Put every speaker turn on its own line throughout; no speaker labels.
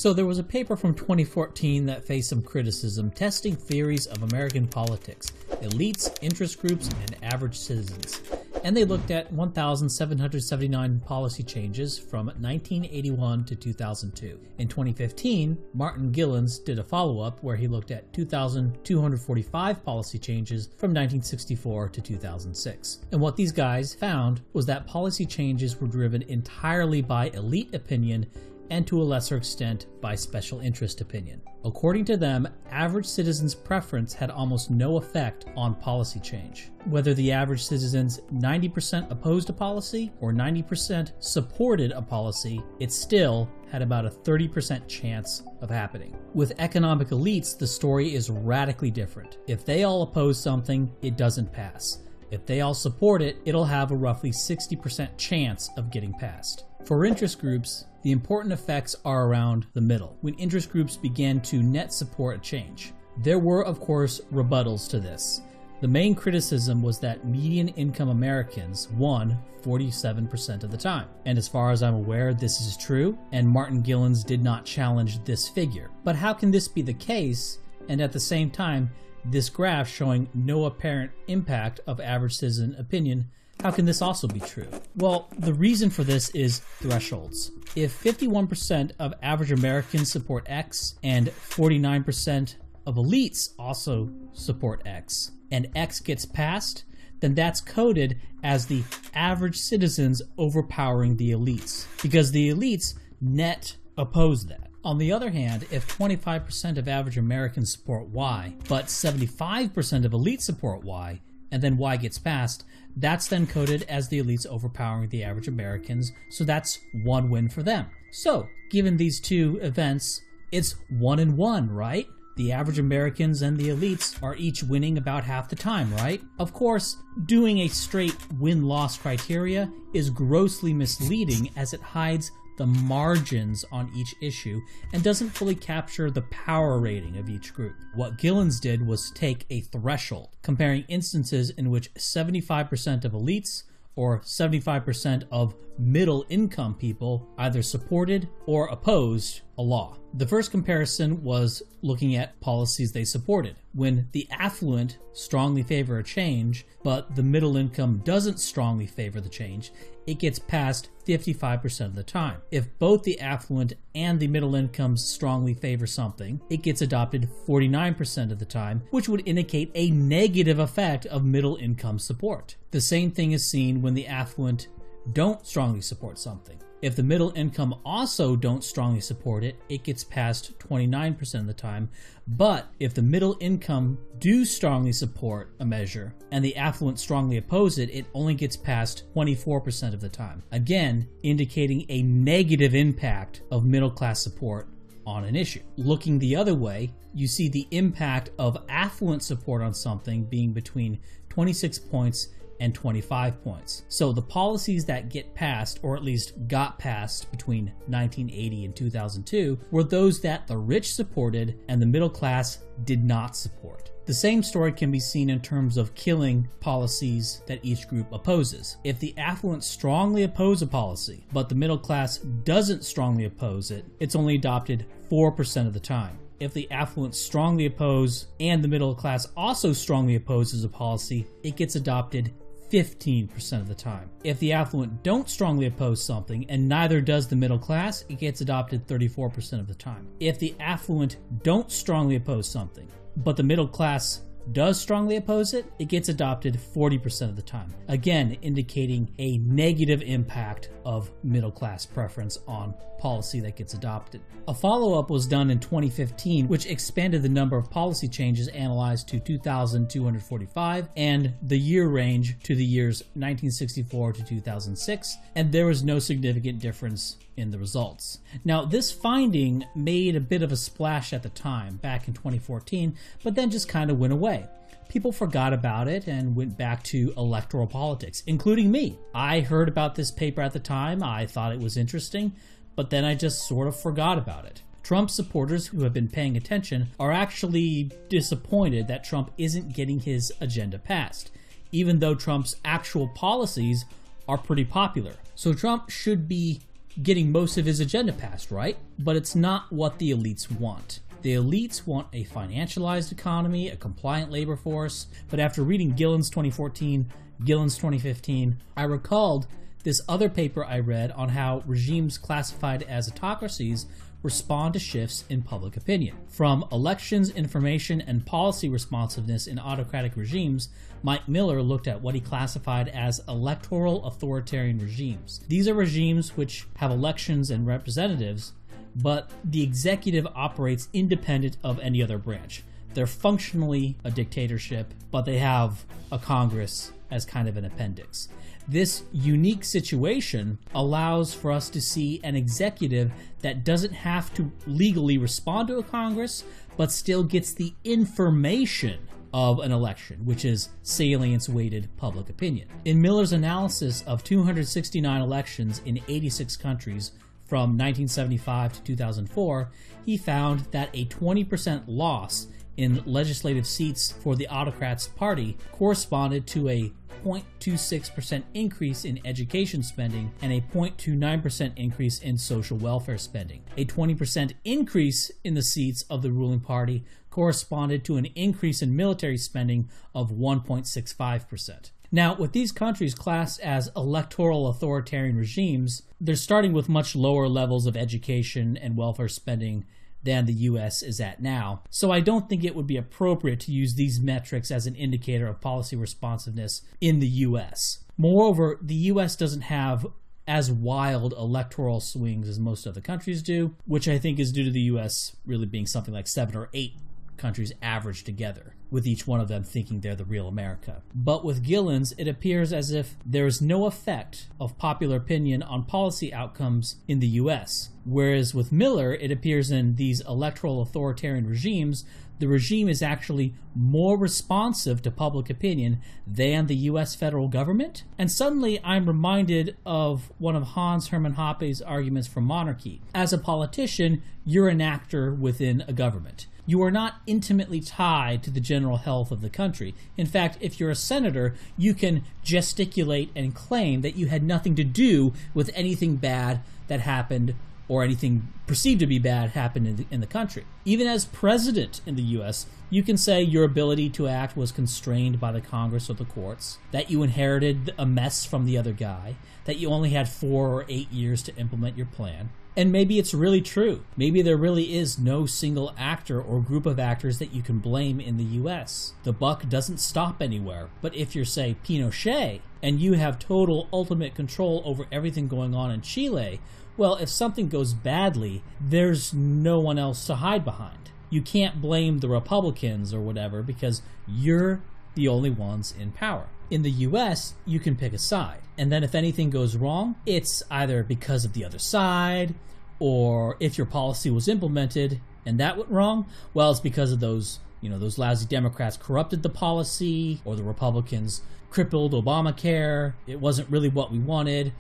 So there was a paper from 2014 that faced some criticism testing theories of American politics, elites, interest groups, and average citizens. And they looked at 1,779 policy changes from 1981 to 2002. In 2015, Martin Gilens did a follow-up where he looked at 2,245 policy changes from 1964 to 2006. And what these guys found was that policy changes were driven entirely by elite opinion and to a lesser extent by special interest opinion. According to them, average citizens' preference had almost no effect on policy change. Whether the average citizens 90% opposed a policy or 90% supported a policy, it still had about a 30% chance of happening. With economic elites, the story is radically different. If they all oppose something, it doesn't pass. If they all support it, it'll have a roughly 60% chance of getting passed. For interest groups, the important effects are around the middle, when interest groups began to net support a change. There were, of course, rebuttals to this. The main criticism was that median income Americans won 47% of the time. And as far as I'm aware, this is true, and Martin Gilens did not challenge this figure. But how can this be the case, and at the same time, this graph showing no apparent impact of average citizen opinion? How can this also be true? Well, the reason for this is thresholds. If 51% of average Americans support X and 49% of elites also support X, and X gets passed, then that's coded as the average citizens overpowering the elites, because the elites net oppose that. On the other hand, if 25% of average Americans support Y, but 75% of elites support Y, and then Y gets passed, that's then coded as the elites overpowering the average Americans, so that's one win for them. So, given these two events, it's 1 and 1, right? The average Americans and the elites are each winning about half the time, right? Of course, doing a straight win-loss criteria is grossly misleading as it hides the margins on each issue and doesn't fully capture the power rating of each group. What Gilens did was take a threshold, comparing instances in which 75% of elites or 75% of middle income people either supported or opposed a law. The first comparison was looking at policies they supported. When the affluent strongly favor a change, but the middle income doesn't strongly favor the change, it gets passed 55% of the time. If both the affluent and the middle incomes strongly favor something, it gets adopted 49% of the time, which would indicate a negative effect of middle income support. The same thing is seen when the affluent don't strongly support something. If the middle income also don't strongly support it, it gets passed 29% of the time. But if the middle income do strongly support a measure and the affluent strongly oppose it, it only gets passed 24% of the time. Again, indicating a negative impact of middle class support on an issue. Looking the other way, you see the impact of affluent support on something being between 26 points and 25 points. So the policies that get passed, or at least got passed between 1980 and 2002, were those that the rich supported and the middle class did not support. The same story can be seen in terms of killing policies that each group opposes. If the affluent strongly oppose a policy, but the middle class doesn't strongly oppose it, it's only adopted 4% of the time. If the affluent strongly oppose and the middle class also strongly opposes a policy, it gets adopted 15% of the time. If the affluent don't strongly oppose something and neither does the middle class, it gets adopted 34% of the time. If the affluent don't strongly oppose something, but the middle class does strongly oppose it, it gets adopted 40% of the time. Again, indicating a negative impact of middle class preference on policy that gets adopted. A follow-up was done in 2015, which expanded the number of policy changes analyzed to 2,245 and the year range to the years 1964 to 2006, and there was no significant difference in the results. Now, this finding made a bit of a splash at the time, back in 2014, but then just kind of went away. People forgot about it and went back to electoral politics, including me. I heard about this paper at the time, I thought it was interesting, but then I just sort of forgot about it. Trump supporters who have been paying attention are actually disappointed that Trump isn't getting his agenda passed, even though Trump's actual policies are pretty popular. So Trump should be getting most of his agenda passed, right? But it's not what the elites want. The elites want a financialized economy, a compliant labor force. But after reading Gillen's 2014, Gillen's 2015, I recalled this other paper I read on how regimes classified as autocracies respond to shifts in public opinion. From elections, information, and policy responsiveness in autocratic regimes, Mike Miller looked at what he classified as electoral authoritarian regimes. These are regimes which have elections and representatives, but the executive operates independent of any other branch. They're functionally a dictatorship, but they have a Congress as kind of an appendix. This unique situation allows for us to see an executive that doesn't have to legally respond to a Congress, but still gets the information of an election, which is salience-weighted public opinion. In Miller's analysis of 269 elections in 86 countries from 1975 to 2004, he found that a 20% loss in legislative seats for the autocrats' party corresponded to a 0.26% increase in education spending and a 0.29% increase in social welfare spending. A 20% increase in the seats of the ruling party corresponded to an increase in military spending of 1.65%. Now, with these countries classed as electoral authoritarian regimes, they're starting with much lower levels of education and welfare spending than the U.S. is at now. So I don't think it would be appropriate to use these metrics as an indicator of policy responsiveness in the U.S. Moreover, the U.S. doesn't have as wild electoral swings as most other countries do, which I think is due to the U.S. really being something like 7 or 8 countries averaged together, with each one of them thinking they're the real America. But with Gillen's, it appears as if there is no effect of popular opinion on policy outcomes in the US. Whereas with Miller, it appears in these electoral authoritarian regimes, the regime is actually more responsive to public opinion than the US federal government. And suddenly I'm reminded of one of Hans Hermann Hoppe's arguments for monarchy. As a politician, you're an actor within a government. You are not intimately tied to the general health of the country. In fact, if you're a senator, you can gesticulate and claim that you had nothing to do with anything bad that happened or anything perceived to be bad happened in the country. Even as president in the U.S., you can say your ability to act was constrained by the Congress or the courts, that you inherited a mess from the other guy, that you only had 4 or 8 years to implement your plan. And maybe it's really true. Maybe there really is no single actor or group of actors that you can blame in the US. The buck doesn't stop anywhere. But if you're, say, Pinochet, and you have total ultimate control over everything going on in Chile, well, if something goes badly, there's no one else to hide behind. You can't blame the Republicans or whatever because you're the only ones in power. In the US, you can pick a side. And then if anything goes wrong, it's either because of the other side, or if your policy was implemented and that went wrong, well, it's because of those lousy Democrats corrupted the policy, or the Republicans crippled Obamacare. It wasn't really what we wanted.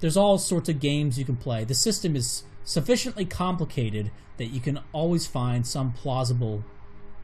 There's all sorts of games you can play. The system is sufficiently complicated that you can always find some plausible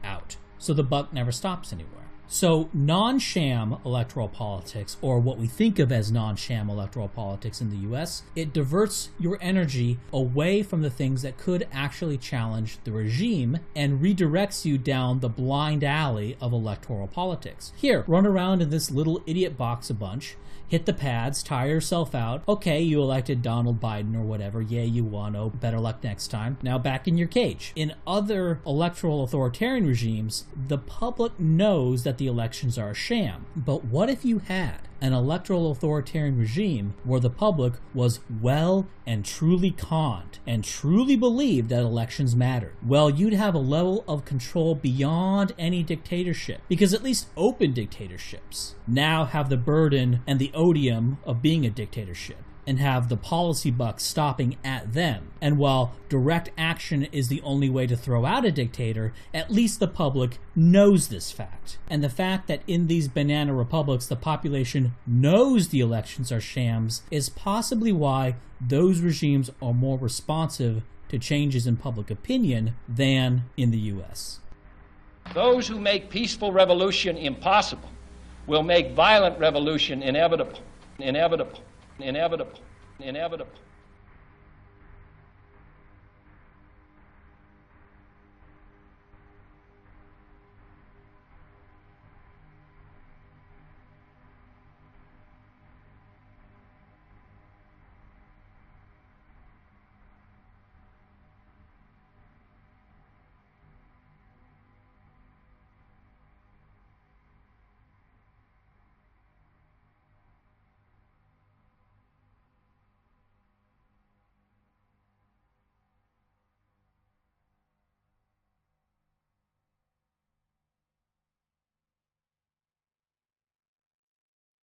out. So the buck never stops anywhere. So non-sham electoral politics, or what we think of as non-sham electoral politics in the US, it diverts your energy away from the things that could actually challenge the regime and redirects you down the blind alley of electoral politics. Here, run around in this little idiot box a bunch, hit the pads, tire yourself out. Okay, you elected Donald Biden or whatever. Yay, you won. Oh, better luck next time. Now back in your cage. In other electoral authoritarian regimes, the public knows that the elections are a sham. But what if you had an electoral authoritarian regime where the public was well and truly conned and truly believed that elections mattered? Well, you'd have a level of control beyond any dictatorship, because at least open dictatorships now have the burden and the odium of being a dictatorship, and have the policy buck stopping at them. And while direct action is the only way to throw out a dictator, at least the public knows this fact. And the fact that in these banana republics the population knows the elections are shams is possibly why those regimes are more responsive to changes in public opinion than in the US.
Those who make peaceful revolution impossible will make violent revolution inevitable. Inevitable.